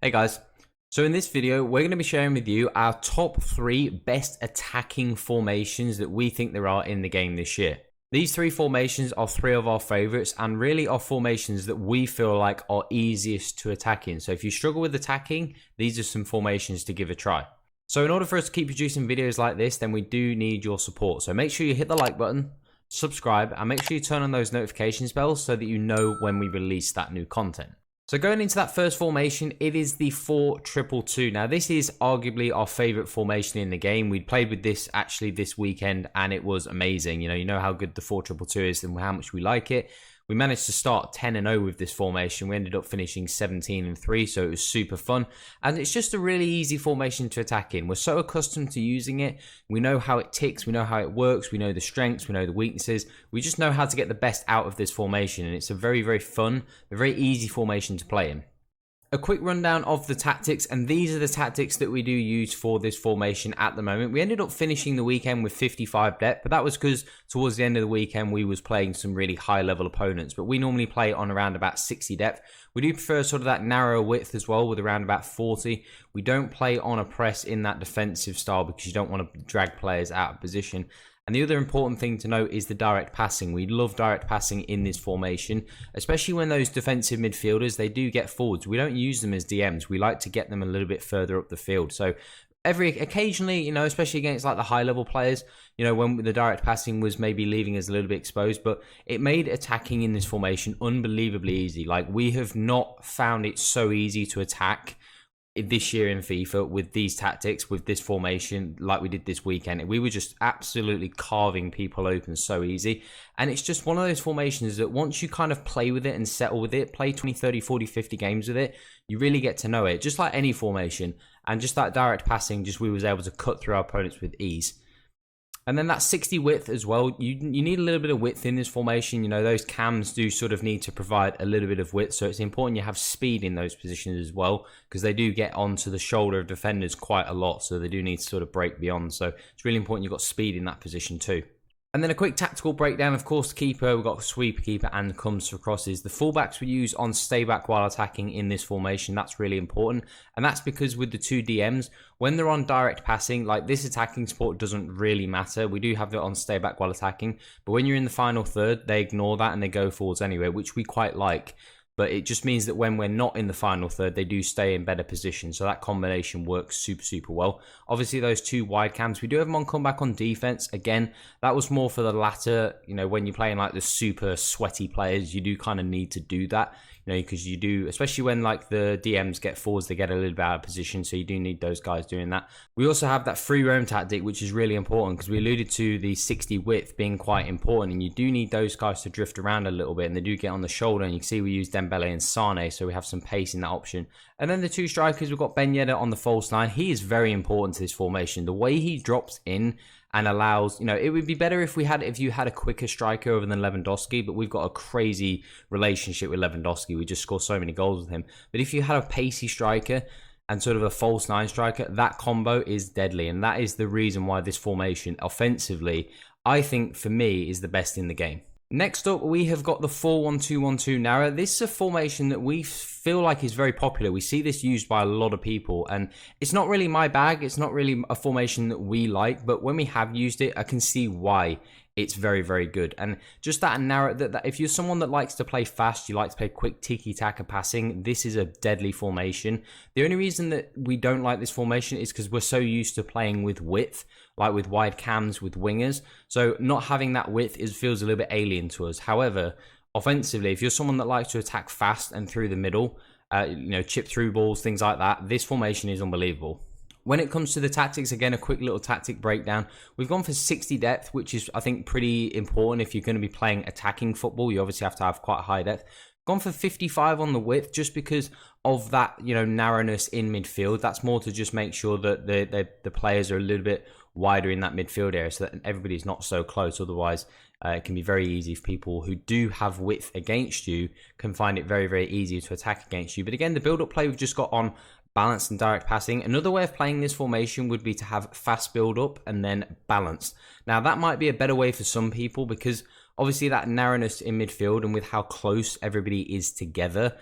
Hey guys, so in this video we're going to be sharing with you our top 3 best attacking formations that we think there are in the game this year. These 3 formations are 3 of our favorites and really are formations that we feel like are easiest to attack in. So if you struggle with attacking, these are some formations to give a try. So in order for us to keep producing videos like this, then we do need your support. So make sure you hit the like button, subscribe, and make sure you turn on those notifications bells so that you know when we release that new content. So going into that first formation, it is the 4-2-2. Now this is arguably our favorite formation in the game. We played with this actually this weekend and it was amazing. You know how good the 4-2-2 is and how much we like it. We managed to start 10-0 with this formation. We ended up finishing 17-3, so it was super fun. And it's just a really easy formation to attack in. We're so accustomed to using it. We know how it ticks. We know how it works. We know the strengths. We know the weaknesses. We just know how to get the best out of this formation. And it's a very, very fun, a very easy formation to play in. A quick rundown of the tactics, and these are the tactics that we do use for this formation at the moment. We ended up finishing the weekend with 55 depth, but that was because towards the end of the weekend we was playing some really high level opponents, but we normally play on around about 60 depth. We do prefer sort of that narrow width as well with around about 40. We don't play on a press in that defensive style because you don't want to drag players out of position. And the other important thing to note is the direct passing. We love direct passing in this formation, especially when those defensive midfielders, they do get forwards. We don't use them as DMs. We like to get them a little bit further up the field. So occasionally, especially against like the high level players, when the direct passing was maybe leaving us a little bit exposed, but it made attacking in this formation unbelievably easy. Like we have not found it so easy to attack this year in FIFA with these tactics, with this formation, like we did this weekend. We were just absolutely carving people open so easy. And it's just one of those formations that once you kind of play with it and settle with it, play 20, 30, 40, 50 games with it, you really get to know it, just like any formation. And just that direct passing, we was able to cut through our opponents with ease. And then that 60 width as well, you need a little bit of width in this formation. Those cams do sort of need to provide a little bit of width. So it's important you have speed in those positions as well, because they do get onto the shoulder of defenders quite a lot. So they do need to sort of break beyond. So it's really important you've got speed in that position too. And then a quick tactical breakdown, of course, keeper, we've got sweeper keeper and comes for crosses. The fullbacks we use on stay back while attacking in this formation, that's really important. And that's because with the 2 DMs, when they're on direct passing, like this attacking support doesn't really matter. We do have it on stay back while attacking, but when you're in the final third, they ignore that and they go forwards anyway, which we quite like. But it just means that when we're not in the final third, they do stay in better position. So that combination works super, super well. Obviously, those 2 wide cams, we do have them on comeback on defense. Again, that was more for the latter. When you're playing like the super sweaty players, you do kind of need to do that. Because you do, especially when like the DMs get forwards, they get a little bit out of position. So you do need those guys doing that. We also have that free roam tactic, which is really important because we alluded to the 60 width being quite important. And you do need those guys to drift around a little bit and they do get on the shoulder. And you can see we use Dembele and Sane, so we have some pace in that option. And then the 2 strikers, we've got Ben Yedder on the false 9. He is very important to this formation. The way he drops in and allows, it would be better if you had a quicker striker other than Lewandowski, but we've got a crazy relationship with Lewandowski. We just score so many goals with him. But if you had a pacey striker and sort of a false 9 striker, that combo is deadly. And that is the reason why this formation offensively, I think for me, is the best in the game. Next up, we have got the 4-1-2-1-2 narrow. This is a formation that we feel like is very popular. We see this used by a lot of people, and it's not really my bag. It's not really a formation that we like, but when we have used it, I can see why it's very, very good. And just that narrow, that if you're someone that likes to play fast, you like to play quick tiki-taka passing, this is a deadly formation. The only reason that we don't like this formation is because we're so used to playing with width, like with wide cams, with wingers. So not having that width feels a little bit alien to us. However, offensively, if you're someone that likes to attack fast and through the middle, chip through balls, things like that, this formation is unbelievable. When it comes to the tactics, again, a quick little tactic breakdown. We've gone for 60 depth, which is, I think, pretty important. If you're going to be playing attacking football, you obviously have to have quite a high depth. Gone for 55 on the width just because of that, narrowness in midfield. That's more to just make sure that the players are a little bit wider in that midfield area so that everybody's not so close. Otherwise, it can be very easy for people who do have width against you can find it very, very easy to attack against you. But again, the build-up play we've just got on balanced and direct passing. Another way of playing this formation would be to have fast build-up and then balanced. Now, that might be a better way for some people because Obviously, that narrowness in midfield and with how close everybody is together,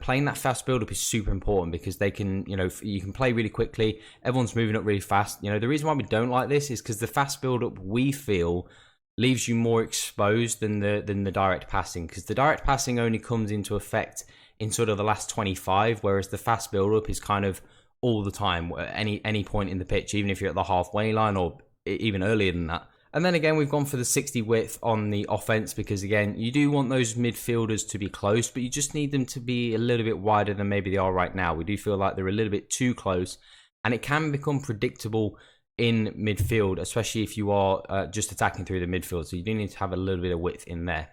playing that fast build-up is super important because they can, you can play really quickly. Everyone's moving up really fast. The reason why we don't like this is because the fast build-up, we feel, leaves you more exposed than the direct passing, because the direct passing only comes into effect in sort of the last 25, whereas the fast build-up is kind of all the time, at any point in the pitch, even if you're at the halfway line or even earlier than that. And then again, we've gone for the 60 width on the offense because, again, you do want those midfielders to be close, but you just need them to be a little bit wider than maybe they are right now. We do feel like they're a little bit too close, and it can become predictable in midfield, especially if you are just attacking through the midfield. So you do need to have a little bit of width in there.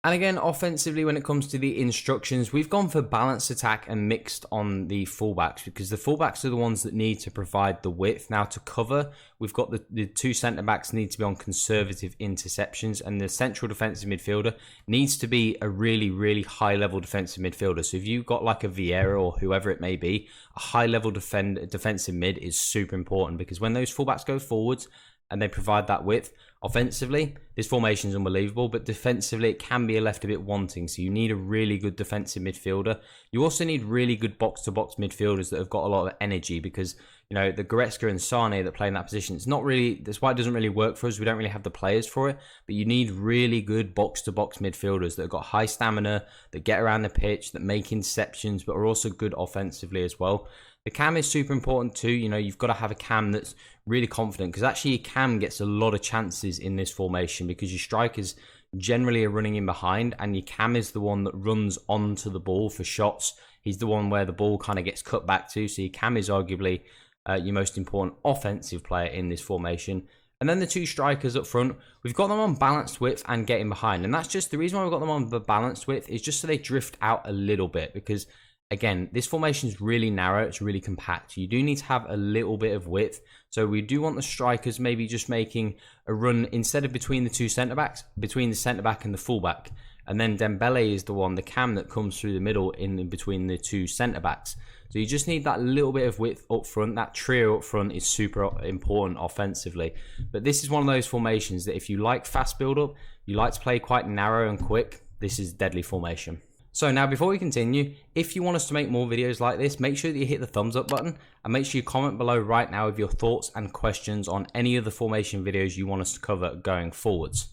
And again, offensively, when it comes to the instructions, we've gone for balanced attack and mixed on the fullbacks, because the fullbacks are the ones that need to provide the width. Now, to cover, we've got the two centre-backs need to be on conservative interceptions, and the central defensive midfielder needs to be a really, really high-level defensive midfielder. So if you've got like a Vieira or whoever it may be, a high-level defensive mid is super important, because when those fullbacks go forwards and they provide that width, offensively, this formation is unbelievable, but defensively, it can be left a bit wanting. So you need a really good defensive midfielder. You also need really good box-to-box midfielders that have got a lot of energy, because, the Goretzka and Sane that play in that position, that's why it doesn't really work for us. We don't really have the players for it, but you need really good box-to-box midfielders that have got high stamina, that get around the pitch, that make interceptions, but are also good offensively as well. The cam is super important too. You've got to have a cam that's really confident, because actually your cam gets a lot of chances in this formation, because your strikers generally are running in behind, and your cam is the one that runs onto the ball for shots. He's the one where the ball kind of gets cut back to. So your cam is arguably your most important offensive player in this formation. And then the two strikers up front, we've got them on balanced width and getting behind. And that's just the reason why we've got them on the balanced width, is just so they drift out a little bit, because again, this formation is really narrow. It's really compact. You do need to have a little bit of width. So we do want the strikers maybe just making a run, instead of between the two centre-backs, between the centre-back and the full-back. And then Dembele is the cam that comes through the middle in between the two centre-backs. So you just need that little bit of width up front. That trio up front is super important offensively. But this is one of those formations that if you like fast build-up, you like to play quite narrow and quick, this is deadly formation. So now, before we continue, if you want us to make more videos like this, make sure that you hit the thumbs up button, and make sure you comment below right now with your thoughts and questions on any of the formation videos you want us to cover going forwards.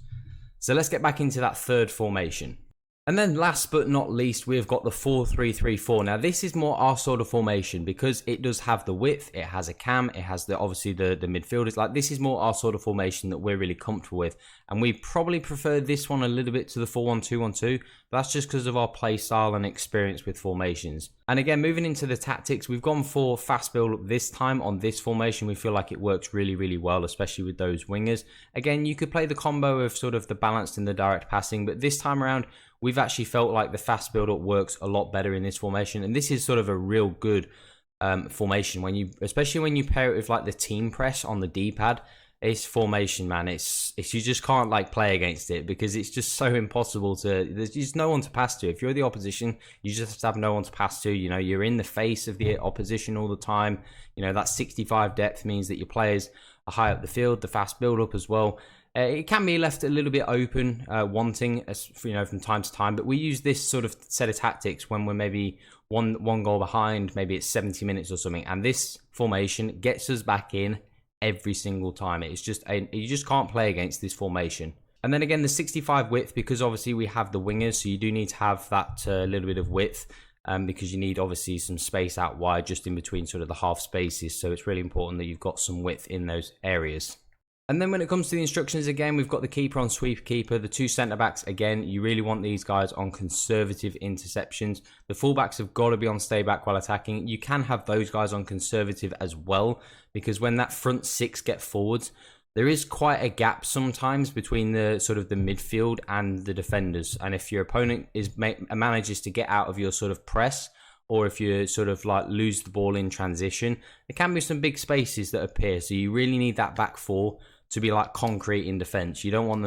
So let's get back into that third formation. And then last but not least, we've got the 4-3-3-4. Now, this is more our sort of formation, because it does have the width, it has a cam, it has obviously the midfielders. Like, this is more our sort of formation that we're really comfortable with. And we probably prefer this one a little bit to the 4-1-2-1-2, but that's just because of our play style and experience with formations. And again, moving into the tactics, we've gone for fast build this time on this formation. We feel like it works really, really well, especially with those wingers. Again, you could play the combo of sort of the balanced and the direct passing, but this time around, we've actually felt like the fast build-up works a lot better in this formation, and this is sort of a real good formation especially when you pair it with like the team press on the D-pad. This formation, man, it's you just can't like play against it, because it's just so impossible there's just no one to pass to. If you're the opposition, you just have to have no one to pass to. You're in the face of the opposition all the time. That 65 depth means that your players are high up the field, the fast build-up as well. It can be left a little bit open, wanting, from time to time. But we use this sort of set of tactics when we're maybe one goal behind, maybe it's 70 minutes or something. And this formation gets us back in every single time. It's just, you just can't play against this formation. And then again, the 65 width, because obviously we have the wingers, so you do need to have that little bit of width. Because you need obviously some space out wide, just in between sort of the half spaces. So it's really important that you've got some width in those areas. And then when it comes to the instructions, again, we've got the keeper on sweep keeper, the two centre-backs. Again, you really want these guys on conservative interceptions. The fullbacks have got to be on stay back while attacking. You can have those guys on conservative as well, because when that front six get forwards, there is quite a gap sometimes between the sort of the midfield and the defenders. And if your opponent manages to get out of your sort of press, or if you sort of like lose the ball in transition, there can be some big spaces that appear. So you really need that back four to be like concrete in defense. You don't want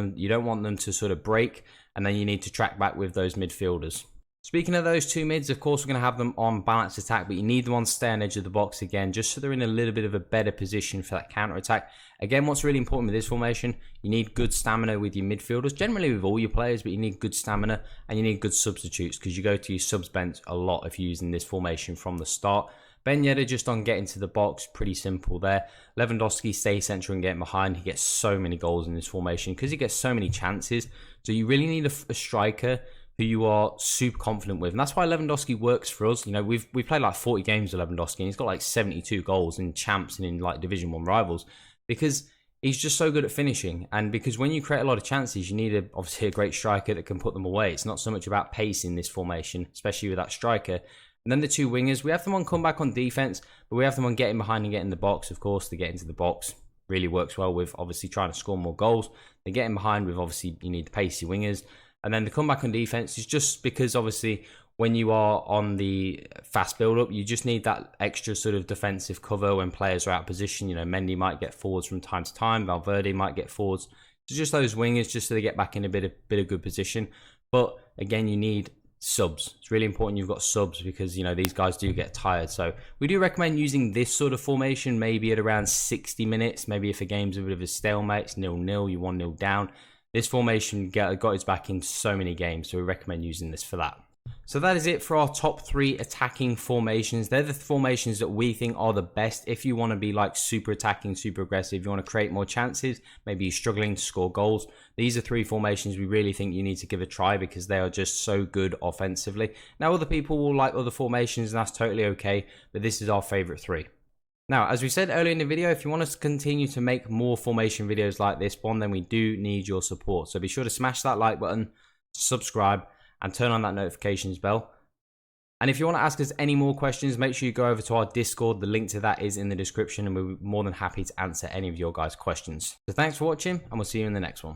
them to sort of break, and then you need to track back with those midfielders. Speaking of those two mids, of course, we're going to have them on balanced attack, but you need them on stay on edge of the box again, just so they're in a little bit of a better position for that counter attack. Again, what's really important with this formation, you need good stamina with your midfielders, generally with all your players, but you need good stamina and you need good substitutes because you go to your subs bench a lot if you're using this formation from the start. Ben Yedder just on getting to the box, pretty simple there. Lewandowski stays central and getting behind. He gets so many goals in this formation because he gets so many chances. So you really need a striker who you are super confident with. And that's why Lewandowski works for us. You know, we've played like 40 games with Lewandowski and he's got like 72 goals in champs and in like Division 1 rivals because he's just so good at finishing. And because when you create a lot of chances, you need obviously a great striker that can put them away. It's not so much about pace in this formation, especially with that striker. And then the two wingers, we have them on comeback on defense, but we have them on getting behind and getting the box. Of course, they get into the box. Really works well with obviously trying to score more goals. They're getting behind with obviously you need the pacey wingers. And then the comeback on defense is just because obviously when you are on the fast build-up, you just need that extra sort of defensive cover when players are out of position. You know, Mendy might get forwards from time to time. Valverde might get forwards. So just those wingers just so they get back in a bit of good position. But again, you need subs. It's really important you've got subs because, you know, these guys do get tired. So we do recommend using this sort of formation maybe at around 60 minutes. Maybe if a game's a bit of a stalemate, it's 0-0, you 1-0 down. This formation got its back in so many games, so we recommend using this for that. So that is it for our top 3 attacking formations. They're the formations that we think are the best if you want to be like super attacking, super aggressive, you want to create more chances, maybe you're struggling to score goals. These are 3 formations we really think you need to give a try because they are just so good offensively. Now other people will like other formations and that's totally okay, but this is our favorite 3. Now, as we said earlier in the video, if you want us to continue to make more formation videos like this one, then we do need your support. So be sure to smash that like button, subscribe, and turn on that notifications bell. And if you want to ask us any more questions, make sure you go over to our Discord. The link to that is in the description, and we're more than happy to answer any of your guys' questions. So thanks for watching, and we'll see you in the next one.